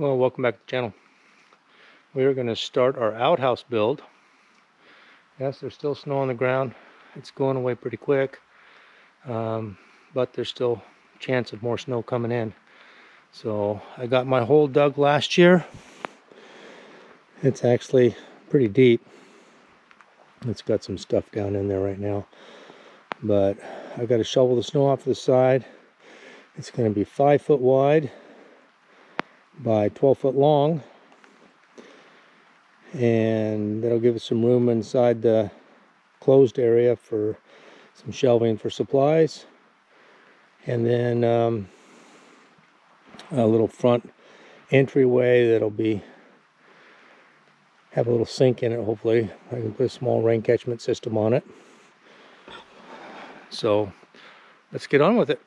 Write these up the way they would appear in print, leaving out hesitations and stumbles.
Well, welcome back to the channel. We are going to start our outhouse build. Yes, there's still snow on the ground. It's going away pretty quick, but there's still a chance of more snow coming in. So I got my hole dug last year. It's actually pretty deep. It's got some stuff down in there right now, but I got to shovel the snow off the side. It's going to be 5 foot wide by 12 foot long, and that'll give us some room inside the closed area for some shelving for supplies, and then a little front entryway that'll have a little sink in it. Hopefully I can put a small rain catchment system on it. So let's get on with it.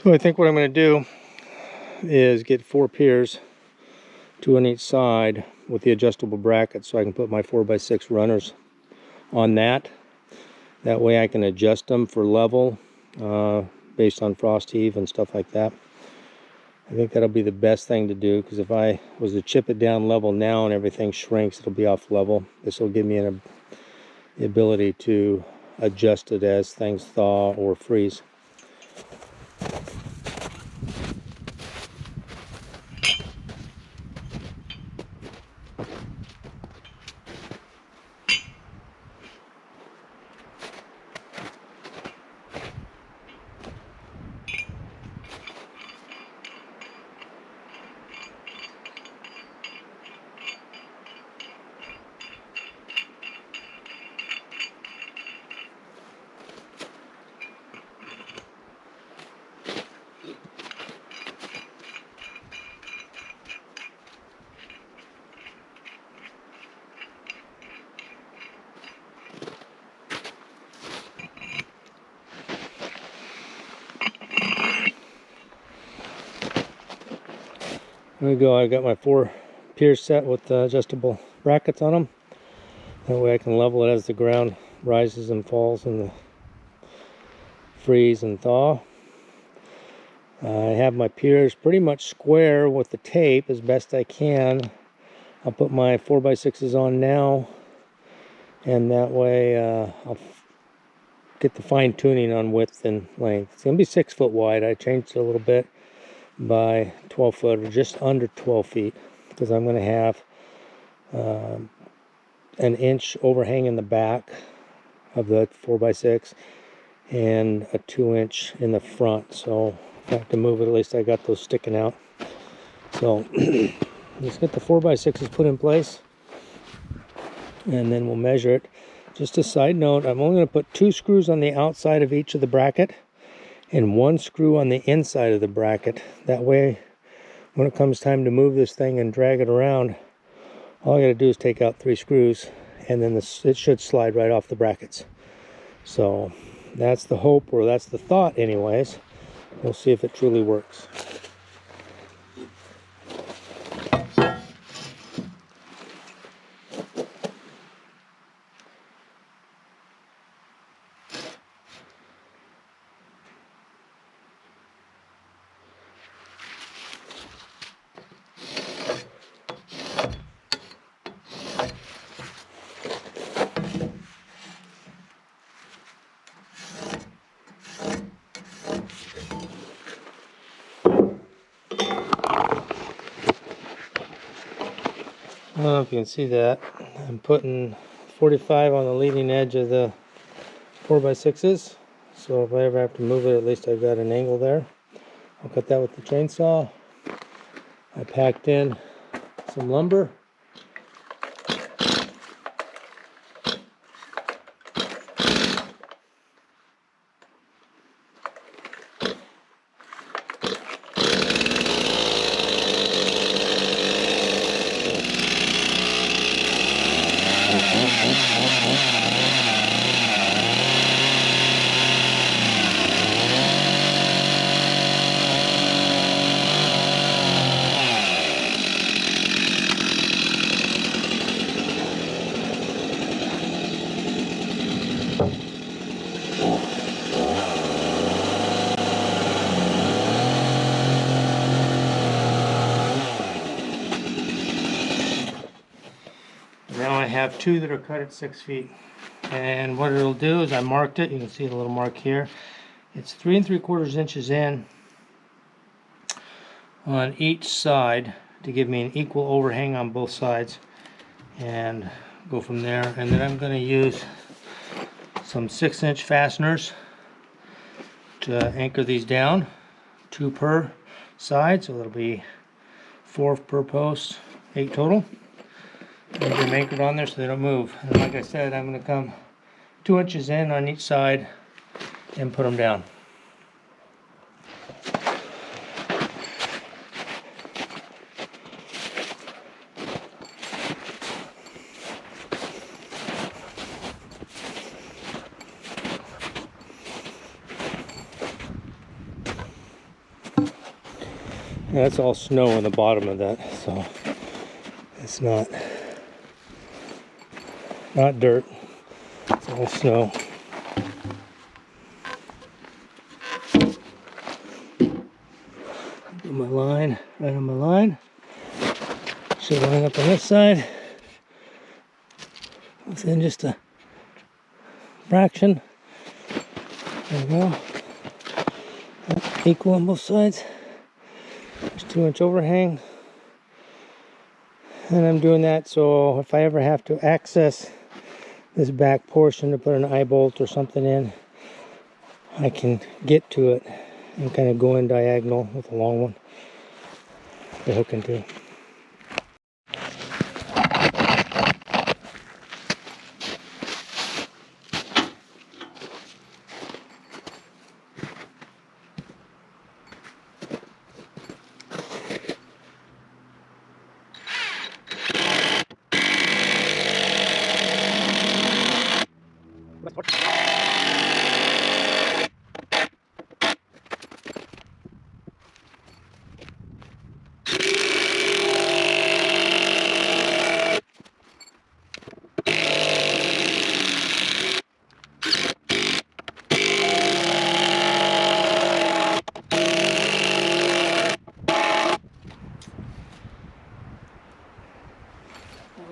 So I think what I'm going to do is get 4 piers, 2 on each side, with the adjustable brackets, so I can put my 4x6 runners on that. That way I can adjust them for level based on frost heave and stuff like that. I think that'll be the best thing to do, because if I was to chip it down level now and everything shrinks, it'll be off level. This will give me the ability to adjust it as things thaw or freeze. There we go. I got my 4 piers set with adjustable brackets on them. That way I can level it as the ground rises and falls in the freeze and thaw. I have my piers pretty much square with the tape as best I can. I'll put my 4x6s on now, and that way I'll get the fine tuning on width and length. It's going to be 6 foot wide. I changed it a little bit by 12 foot, or just under 12 feet, because I'm going to have an inch overhang in the back of the 4x6 and a 2-inch in the front. So if I have to move it, at least I got those sticking out. So let's get the 4x6s put in place, and then we'll measure it. Just a side note, I'm only going to put 2 screws on the outside of each of the bracket and 1 screw on the inside of the bracket. That way when it comes time to move this thing and drag it around, all I gotta do is take out 3 screws, and then it should slide right off the brackets. So that's the hope, or that's the thought anyways. We'll see if it truly works. I don't know if you can see that. I'm putting 45 on the leading edge of the 4x6s. So if I ever have to move it, at least I've got an angle there. I'll cut that with the chainsaw. I packed in some lumber. Now I have 2 that are cut at 6 feet. And what it'll do is I marked it. You can see the little mark here. It's 3 3/4 inches in on each side to give me an equal overhang on both sides, and go from there. And then I'm going to use some 6-inch fasteners to anchor these down, 2 per side, so that'll be 4 per post, 8 total. And get them anchored on there so they don't move. And like I said, I'm going to come 2 inches in on each side and put them down. Yeah, that's all snow on the bottom of that, so it's not dirt, it's all snow. Put my line right on my line. Should line up on this side within just a fraction. There we go. Equal on both sides. There's 2-inch overhang. And I'm doing that so if I ever have to access this back portion to put an eye bolt or something in, I can get to it and kind of go in diagonal with a long one to hook into.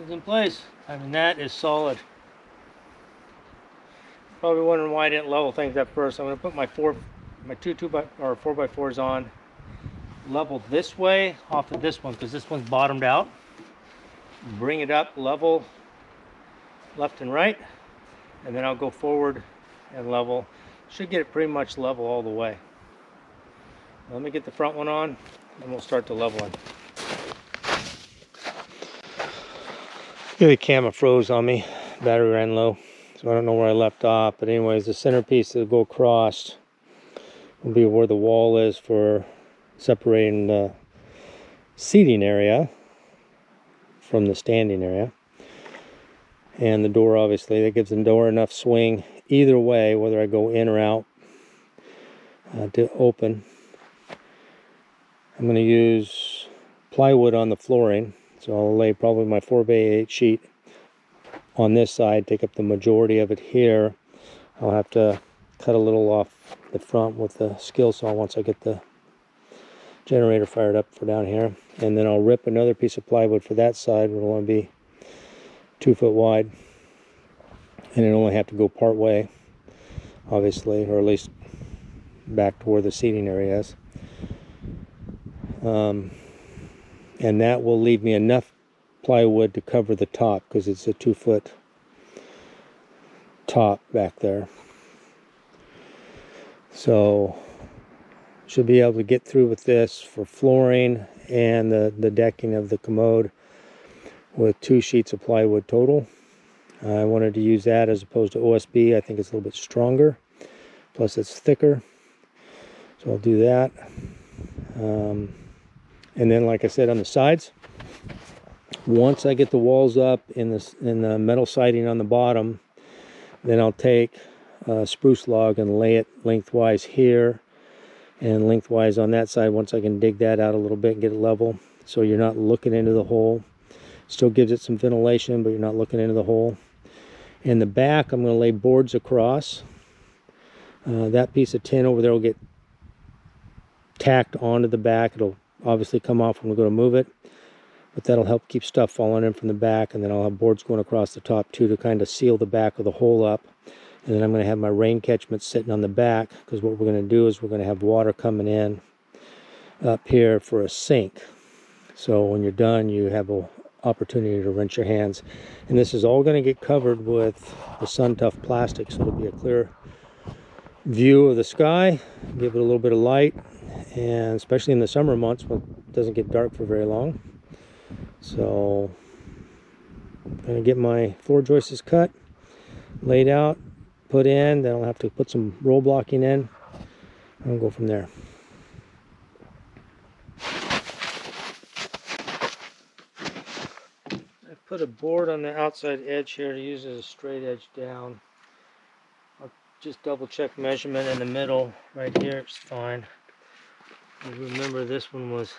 In place. I mean, that is solid. Probably wondering why I didn't level things up first. I'm going to put my 4x4s on level this way off of this one because this one's bottomed out. Bring it up level left and right, and then I'll go forward and level. Should get it pretty much level all the way. Let me get the front one on and we'll start the leveling. The camera froze on me, battery ran low, so I don't know where I left off. But anyways, the centerpiece that will go across will be where the wall is for separating the seating area from the standing area. And the door, obviously, that gives the door enough swing either way, whether I go in or out, to open. I'm going to use plywood on the flooring, so I'll lay probably my 4x8 sheet on this side, take up the majority of it here. I'll have to cut a little off the front with the skill saw once I get the generator fired up for down here, and then I'll rip another piece of plywood for that side. It'll only be 2 foot wide, and it'll only have to go part way, obviously, or at least back to where the seating area is. And that will leave me enough plywood to cover the top, because it's a 2 foot top back there. So should be able to get through with this for flooring and the decking of the commode with 2 sheets of plywood total. I wanted to use that as opposed to OSB. I think it's a little bit stronger, plus it's thicker, so I'll do that. And then, like I said, on the sides, once I get the walls up in the metal siding on the bottom, then I'll take a spruce log and lay it lengthwise here and lengthwise on that side, once I can dig that out a little bit and get it level, so you're not looking into the hole. Still gives it some ventilation, but you're not looking into the hole. In the back, I'm going to lay boards across. That piece of tin over there will get tacked onto the back. It'll obviously come off when we go to move it, but that'll help keep stuff falling in from the back. And then I'll have boards going across the top too to kind of seal the back of the hole up. And then I'm going to have my rain catchment sitting on the back, because what we're going to do is we're going to have water coming in up here for a sink. So when you're done, you have an opportunity to rinse your hands. And this is all going to get covered with the Sun Tough plastic, so it'll be a clear view of the sky, give it a little bit of light, and especially in the summer months when it doesn't get dark for very long. So I'm going to get my floor joists cut, laid out, put in, then I'll have to put some roll blocking in, and I'll go from there. I put a board on the outside edge here to use as a straight edge down. I'll just double check measurement in the middle right here, it's fine. And remember, this one was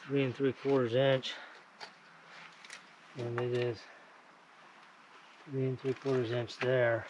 3 3/4 inch, and it is 3 3/4 inch there.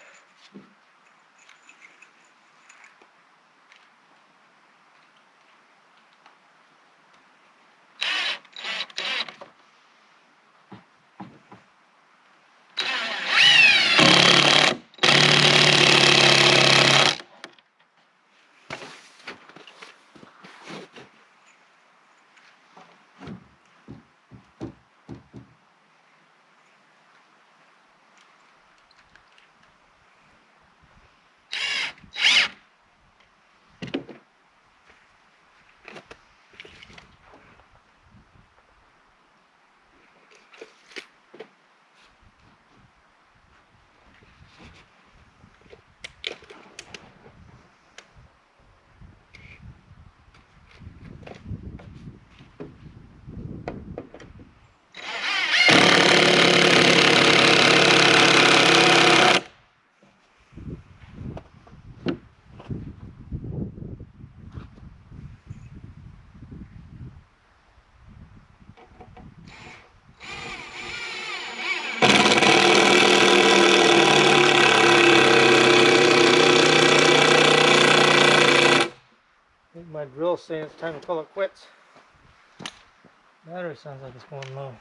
My drill saying it's time to call it quits. Battery sounds like it's going low.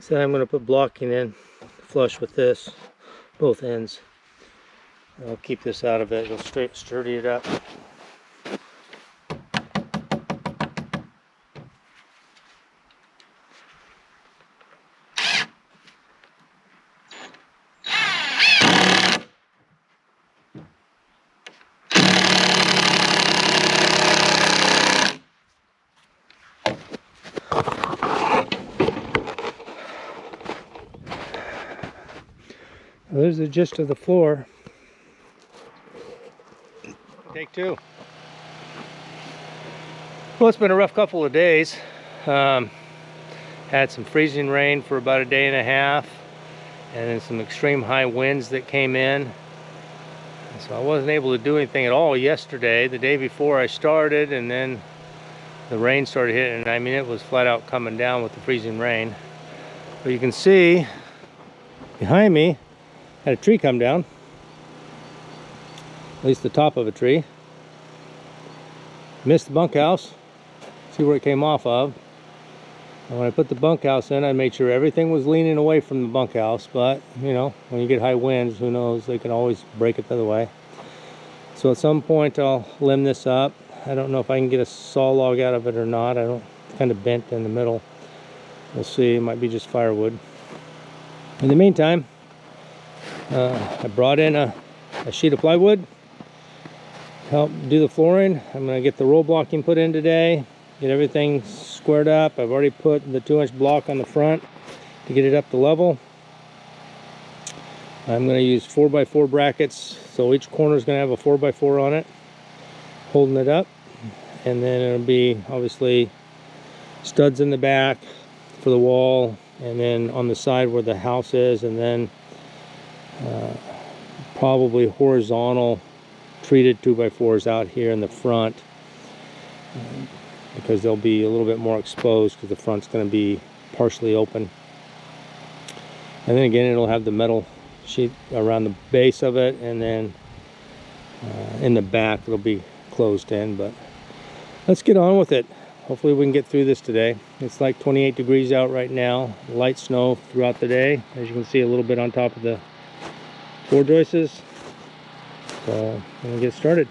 So I'm going to put blocking in flush with this, both ends. I'll keep this out of it, it'll sturdy it up. Well, there's the gist of the floor. Take two. Well, it's been a rough couple of days. Had some freezing rain for about a day and a half, and then some extreme high winds that came in. So I wasn't able to do anything at all yesterday, the day before I started, and then the rain started hitting. I mean, it was flat out coming down with the freezing rain. But you can see behind me, had a tree come down, at least the top of a tree. Missed the bunkhouse. See where it came off of. And when I put the bunkhouse in, I made sure everything was leaning away from the bunkhouse, but you know, when you get high winds, who knows, they can always break it the other way. So at some point I'll limb this up. I don't know if I can get a saw log out of it or not. It's kind of bent in the middle. We'll see, it might be just firewood. In the meantime, I brought in a sheet of plywood, help do the flooring. I'm gonna get the roll blocking put in today, get everything squared up. I've already put the 2-inch block on the front to get it up to level. I'm going to use 4x4 brackets, so each corner is going to have a 4x4 on it, holding it up. And then it'll be obviously studs in the back for the wall, and then on the side where the house is, and then probably horizontal treated 2x4s out here in the front. Because they'll be a little bit more exposed because the front's going to be partially open. And then again, it'll have the metal sheet around the base of it, and then in the back it'll be closed in. But let's get on with it. Hopefully we can get through this today. It's like 28 degrees out right now. Light snow throughout the day, as you can see a little bit on top of the floor joists. So I'm going to get started.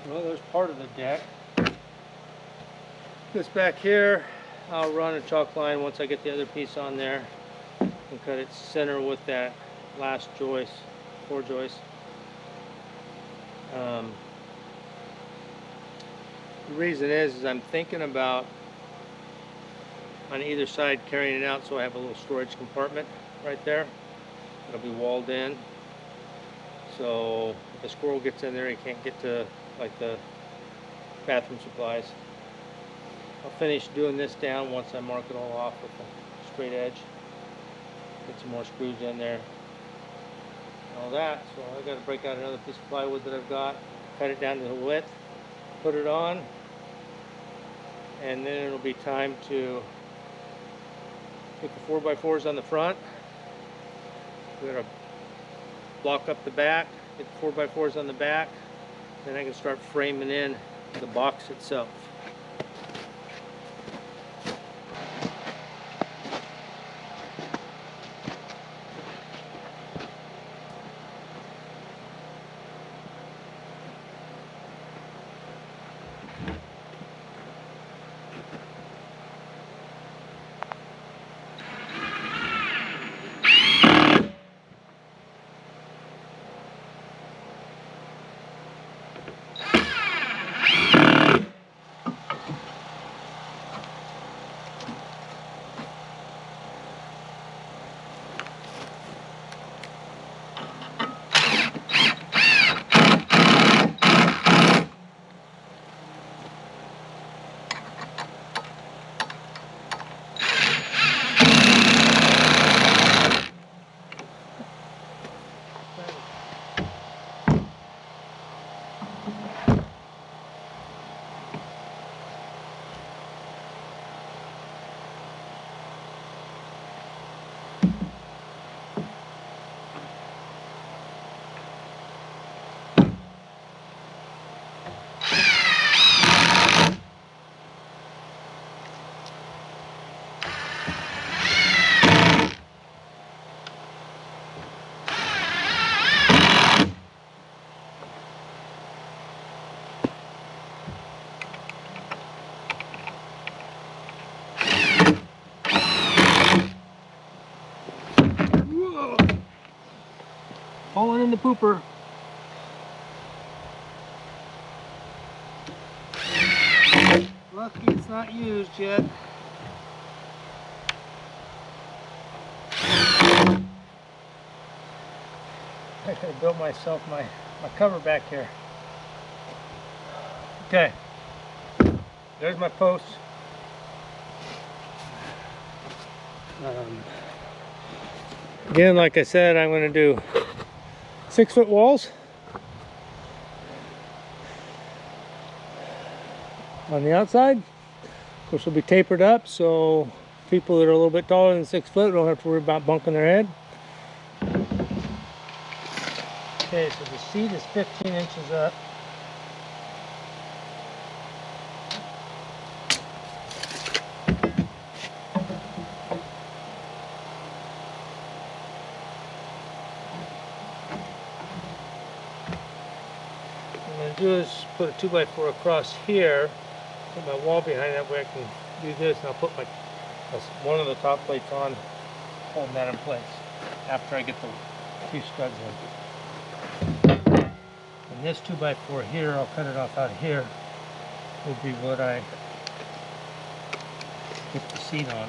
Well, there's part of the deck. This back here, I'll run a chalk line once I get the other piece on there and cut it center with that last joist, 4 joist. The reason is I'm thinking about on either side carrying it out so I have a little storage compartment right there. It'll be walled in. So if a squirrel gets in there, he can't get to like the bathroom supplies. I'll finish doing this down once I mark it all off with a straight edge. Get some more screws in there. All that. So I got to break out another piece of plywood that I've got, cut it down to the width, put it on, and then it'll be time to put the 4x4s on the front. We're going to block up the back, get the 4x4s on the back, then I can start framing in the box itself. Falling in the pooper. Lucky it's not used yet. I could have built myself my cover back here. Okay, there's my post. Again, like I said, I'm going to do 6-foot walls on the outside. Of course, they'll be tapered up, so people that are a little bit taller than 6 foot don't have to worry about bunking their head. Okay, so the seat is 15 inches up. What I'm going to do is put a 2x4 across here, put my wall behind, that way I can do this, and I'll put my one of the top plates on, holding that in place after I get the 2 studs in. And this 2x4 here, I'll cut it off out of here, will be what I put the seat on.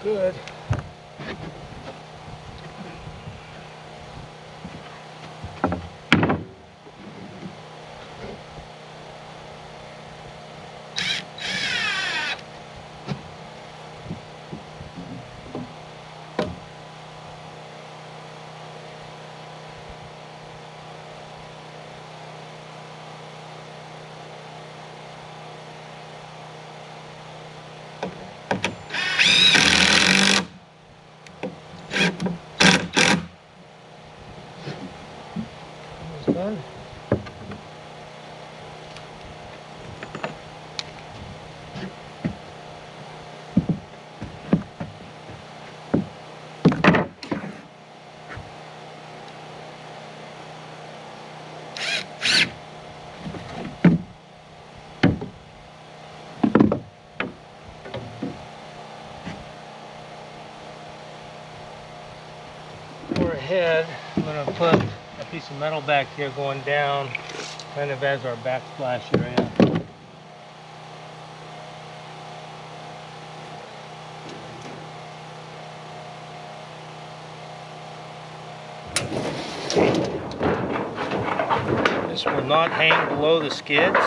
Good. Almost done. For a head, I'm going to put a piece of metal back here going down, kind of as our backsplash area. This will not hang below the skids.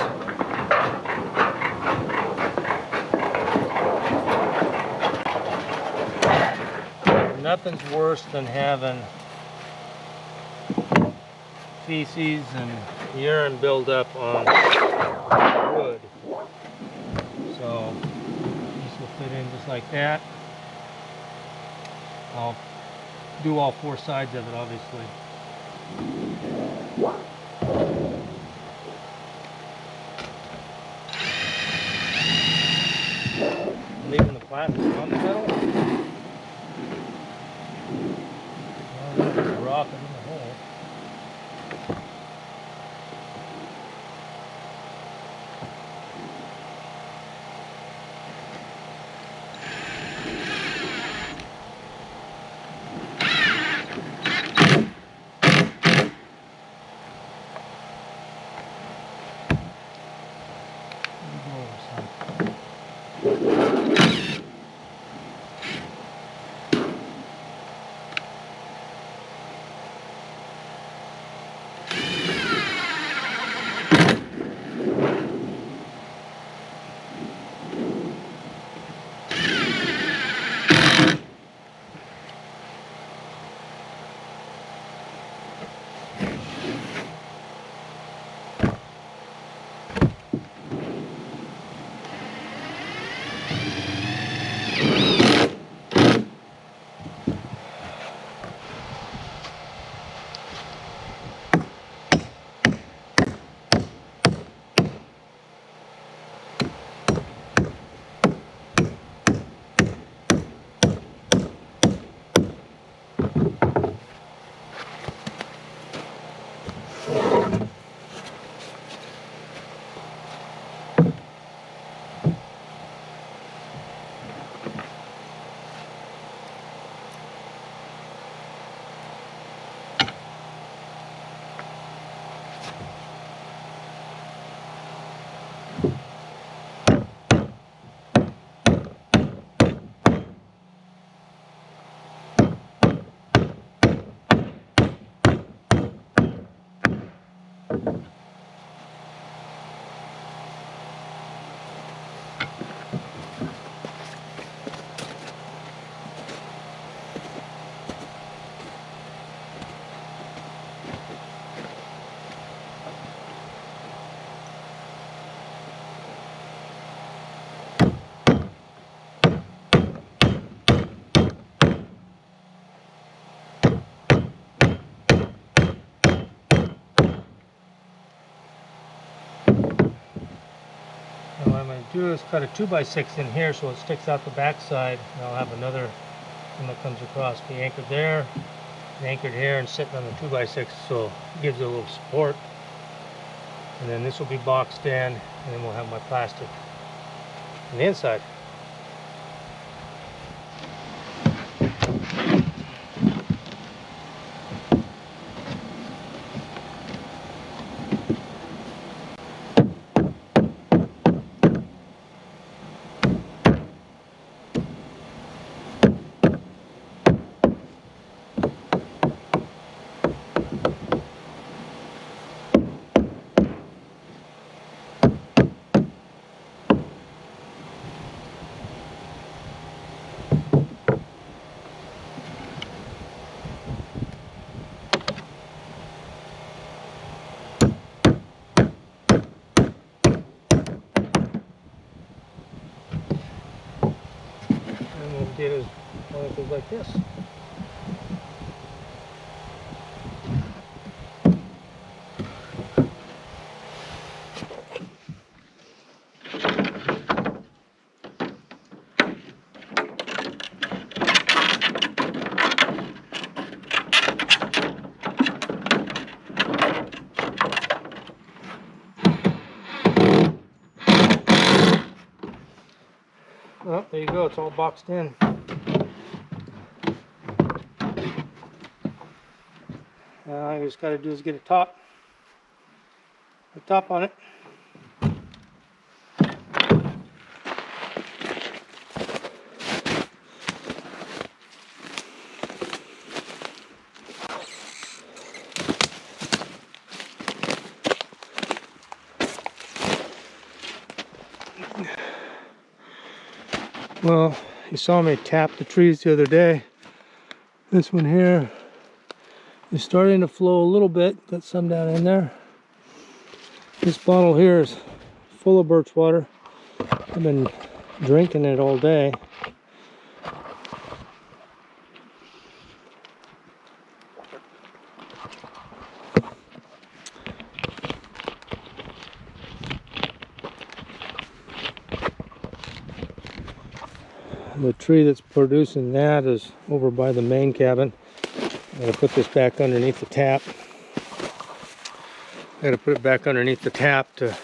Nothing's worse than having feces and urine build up on wood. So this will fit in just like that. I'll do all four sides of it, obviously. Leaving the plastic on the metal. Rock it in the hole. do is cut a 2x6 in here so it sticks out the back side, and I'll have another one that comes across, be anchored there, and anchored here, and sitting on the 2x6, so it gives it a little support. And then this will be boxed in, and then we'll have my plastic on the inside. And we'll get it when it goes like this. Well, there you go, it's all boxed in. Now all I just got to do is get a top on it. Well, you saw me tap the trees the other day. This one here is starting to flow a little bit. Got some down in there. This bottle here is full of birch water. I've been drinking it all day. The tree that's producing that is over by the main cabin. I'm going to put this back underneath the tap. I got to put it back underneath the tap to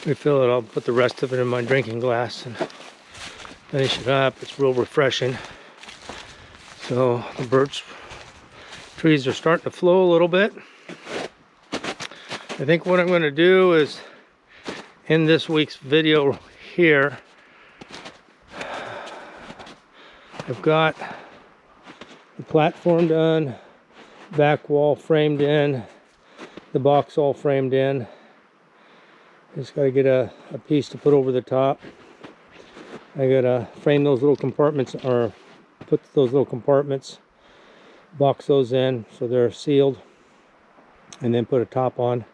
refill it. I'll put the rest of it in my drinking glass and finish it up. It's real refreshing. So the birch trees are starting to flow a little bit. I think what I'm going to do is in this week's video here, I've got the platform done, back wall framed in, the box all framed in. Just got to get a piece to put over the top. I got to frame those little compartments, or put those little compartments, box those in so they're sealed, and then put a top on.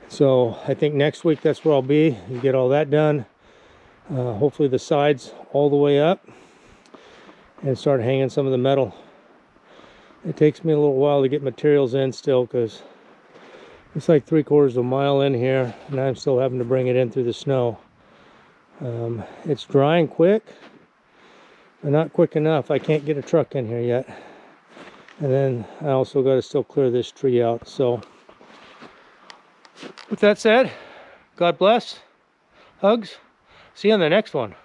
So I think next week that's where I'll be. You get all that done. Hopefully the sides all the way up, and start hanging some of the metal. It takes me a little while to get materials in still, because it's like 3/4 of a mile in here, and I'm still having to bring it in through the snow. It's drying quick, but not quick enough. I can't get a truck in here yet. And then I also got to still clear this tree out. So with that said, God bless, hugs, see you on the next one.